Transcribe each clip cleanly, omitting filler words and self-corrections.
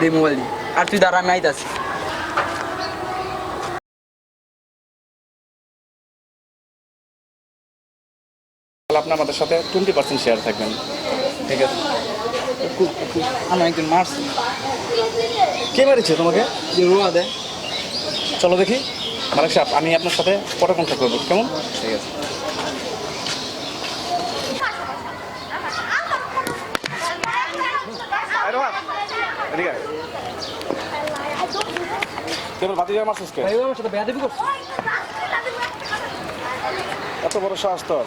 দে mobile দি। আর তুই দাঁড়া, আমি আইতাছি। তাহলে আপনি আমাদের সাথে 20% শেয়ার থাকবেন। ঠিক আছে। আমার একজন মারছে। কে মেরেছে তোমাকে? যে রোয়া দেয়। চলো দেখি। মালিক সাহেব, আমি আপনার সাথে পরে কন্ট্যাক্ট করবো, কেমন? ঠিক আছে। ভাতিজা মারছিস কে? আমার সাথে বেয়াদবি করছিস? এত বড় সাহস তোর!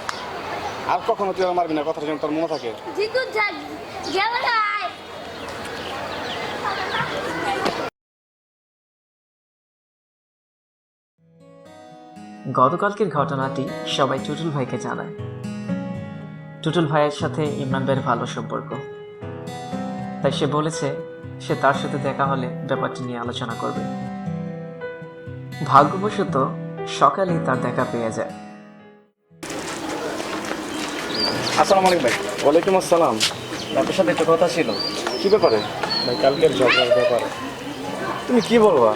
আর কখনো তুই আমার মারবি না, কথাটা যেন তোর মনে থাকে। গতকালকের ঘটনাটি সবাই টুটুল ভাইকে জানায়। টুটুল ভাইয়ের সাথে ইমরান ভাইয়ের ভালো সম্পর্ক, তাই সে বলেছে সে তার সাথে দেখা হলে ব্যাপারটি নিয়ে আলোচনা করবে। ভাগ্যবশত সকালেই তার দেখা পেয়ে যায়। আসসালামু আলাইকুম ভাই। ওয়ালাইকুম আসসালাম। আপনার সাথে একটা কথা ছিল। কি ব্যাপারে? ভাই কালকের ঝগড়ার ব্যাপারে। তুমি কি বলবা?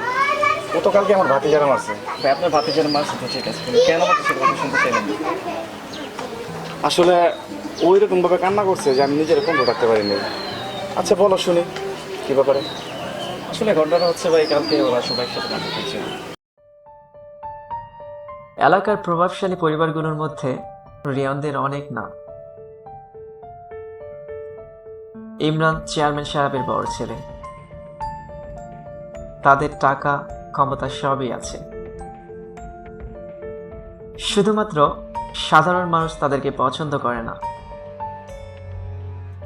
ও তো কালকে আমার ভাতিজারা মারছে। ভাই আপনার ভাতিজার মারছে তো ঠিক আছে, কিন্তু কেন মারছে সেটা কথা শুনতে চাইলেন না? আসলে ওই রকম ভাবে কান্না করছে যে আমি নিজের কন্ট্রোল রাখতে পারিনি। আচ্ছা বলো শুনি, কি ব্যাপারে? আসলে ঘটনাটা হচ্ছে ভাই, কালকে ওরা সবাই একসাথে কান্না করছিল। এলাকার প্রভাবশালী পরিবারগুলোর মধ্যে রিয়নদের অনেক নাম। ইমরান চেয়ারম্যান সাহেবের বড় ছেলে, তাদের টাকা ক্ষমতা সবই আছে, শুধুমাত্র সাধারণ মানুষ তাদেরকে পছন্দ করে না।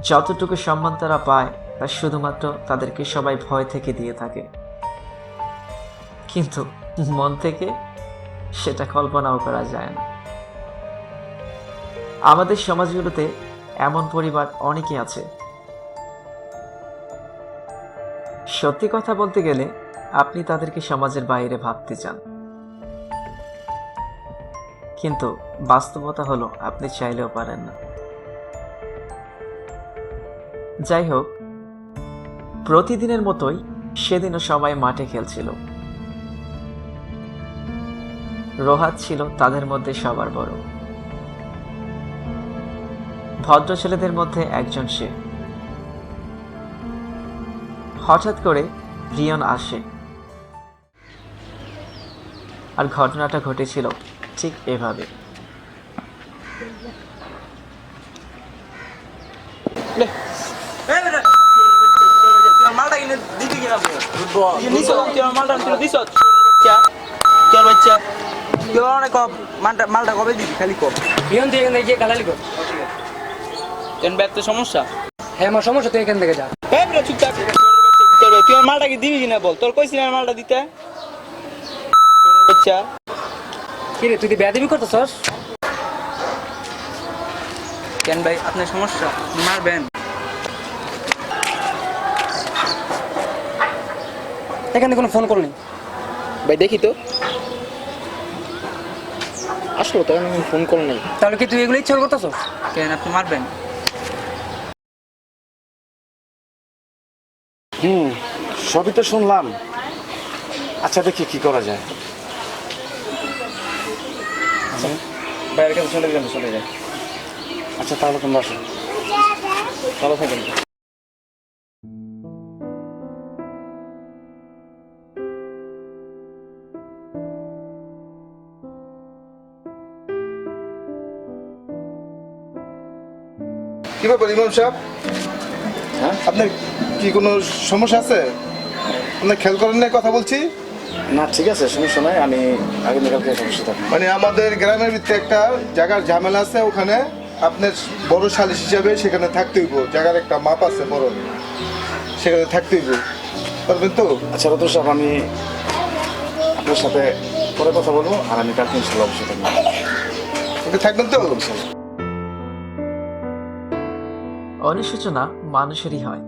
যতটুকু সম্মান তারা পায় তা শুধুমাত্র তাদেরকে সবাই ভয় থেকে দিয়ে থাকে, কিন্তু মন থেকে সেটা কল্পনাও করা যায় না। আমাদের সমাজগুলোতে এমন পরিবার অনেকই আছে। সত্যি কথা বলতে গেলে আপনি তাদেরকে সমাজের বাইরে ভাবতে চান, কিন্তু বাস্তবতা হলো আপনি চাইলেও পারেন না। যাই হোক, প্রতিদিনের মতোই সেদিনও সবাই মাঠে খেলছিল। রোহাত ছিল তাদের মধ্যে সবার বড়, ভদ্র ছেলেদের মধ্যে একজন সে। হঠাৎ করে রিয়ন আসে, আর ঘটনাটা ঘটেছিল ঠিক এভাবে। মালটা কিনে দিবি কিনা? মালটা দিস বাচ্চা, মালটা কবে দিবি? খালি কম বিয়ন তুই এখান থেকে গিয়ে গালালি কর। কেন ব্যাগ তো সমস্যা? হ্যাঁ আমার সমস্যা, তুই এখান থেকে যা। চুপ থাক। তুই আমার মালটা কি দিবি কিনা বল? তোর কইছিলি আমার মালটা দিতে। বাচ্চা কি রে, তুই বেয়াদবি করতেছস? কেন ভাই, আপনার সমস্যা? মারবেন? এখান থেকে কোনো ফোন করনি ভাই দেখি তো। আসলো তো, আমি ফোন কল নেই। তাহলে কি তুই এগুলো ইচ্ছা করতেছস? কেন আপনি মারবেন? সবই তো শুনলাম। আচ্ছা দেখি কি করা যায়। বাইরের কাছে চলে গেলে চলে যায়। আচ্ছা তাহলে তোমরা আসো। ভালো থাকেন। কি ব্যাপার ইমাম সাহেব? হ্যাঁ? আপনার কি কোনো সমস্যা আছে? আপনার খেয়াল করেন না কথা বলছি? না ঠিক আছে, সমস্যা নাই, আমি আগামীকালকে সমস্যা থাকবো। মানে আমাদের গ্রামের ভিতরে একটা জায়গার ঝামেলা আছে, ওখানে আপনার বড় সালিশ হিসাবে সেখানে থাকতে হইব। জায়গার একটা মাপ আছে বড়, সেখানে থাকতে হইব। পারবেন তো? আচ্ছা রতন সাহেব, আমি আপনার সাথে পরে কথা বলবো, আর আমি কালকে ইনশাল্লাহ অবশ্যই থাকবো। ওকে, থাকবেন তো? অনুশোচনা মানুষেরই হয়,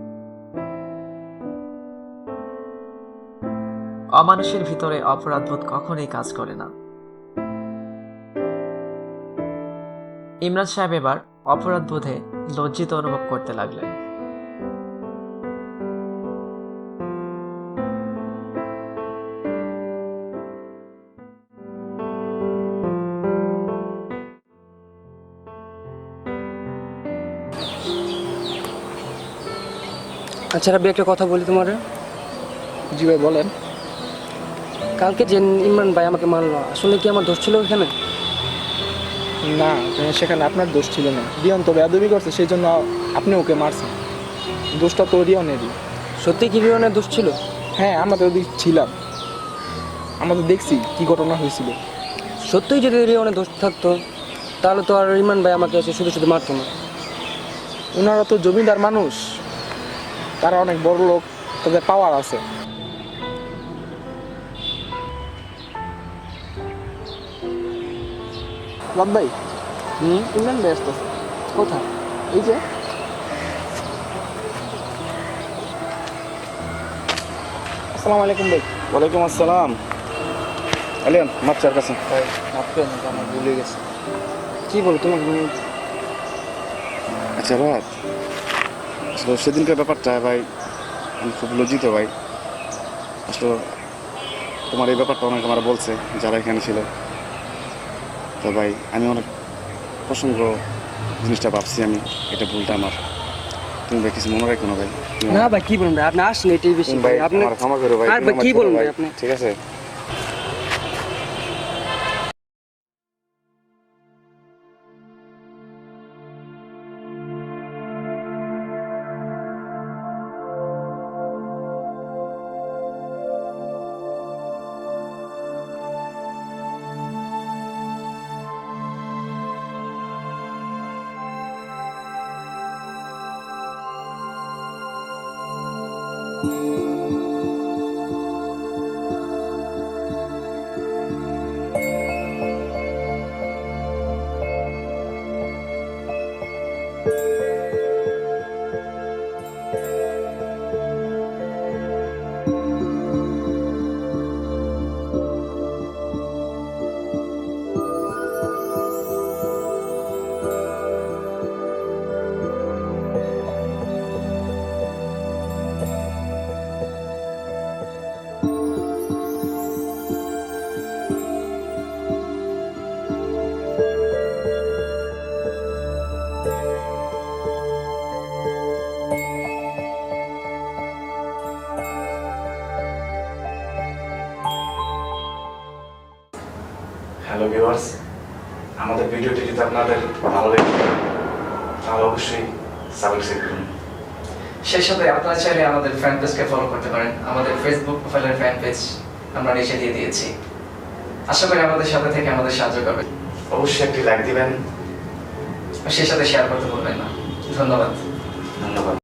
অমানুষের ভিতরে অপরাধবোধ কখনোই কাজ করে না। ইমরান সাহেব এবার অপরাধবোধে লজ্জিত অনুভব করতে লাগলেন। আচ্ছা রাব্বি, একটা কথা বলি তোমার। জি ভাই বলেন। কালকে যে ইমরান ভাই আমাকে মারলো, আসলে কি আমার দোষ ছিল এখানে? না, সেখানে আপনার দোষ ছিল না। রিয়ন তো বেয়াদবি করছে, সেই জন্য আপনি ওকে মারছেন। দোষটা তো রিয়নেরই। সত্যি কি রিয়নের দোষ ছিল? হ্যাঁ, আমরা তো ওদিক ছিলাম, আমরা তো দেখছি কি ঘটনা হয়েছিল। সত্যিই যদি রিয়নের দোষ থাকতো তাহলে তো আর ইমরান ভাই আমাকে এসে শুধু শুধু মারতো না। ওনারা তো জমিদার মানুষ, তারা অনেক বড় লোক, তাদের পাওয়ার আছে। রাত ভাই, ইমরান ভাই আসতেছে। কোথায়? এই যে। আসসালামু আলাইকুম ভাই। ওয়ালাইকুম আসসালাম। আলিয়ান মাপচার কাছে। ভাই মাফ করে দিন, আমার ভুলে গেছি। কি বলো তোমাকে? আচ্ছা রাত, আসলে সেদিনকার ব্যাপারটা ভাই আমি খুব লজ্জিত ভাই। আসলে তোমার এই ব্যাপারটা অনেক আমার বলছে যারা এখানে ছিল। তো ভাই আমি অনেক প্রসঙ্গ জিনিসটা ভাবছি, আমি এটা ভুলটা আমার। তুমি ভাই কিছু মনে রাখো না ভাই। না ভাই, কি বলুন ভাই, আপনি আসেন, এটাই বেশি। তুমি ভাই আপনি আমার ক্ষমা করো ভাই। আর তুমি ভাই আমার কি ছোট বলুন ভাই, ভাই আপনি? ঠিক আছে? হ্যালো ভিউয়ার্স, আমাদের ভিডিওটি যদি আপনাদের ভালো লাগে তাহলে অবশ্যই সাবস্ক্রাইব করুন। সেই সাথে আপনারা চাইলে আমাদের ফ্যান পেজকে ফলো করতে পারেন। আমাদের ফেসবুক প্রোফাইলের ফ্যান পেজ আমরা নিচে দিয়ে দিয়েছি। আশা করি আমাদের সাথে থেকে আমাদের সাহায্য করবেন। অবশ্যই একটি লাইক দিবেন। আর সেই সাথে শেয়ার করতে ভুলবেন না। ধন্যবাদ। ধন্যবাদ।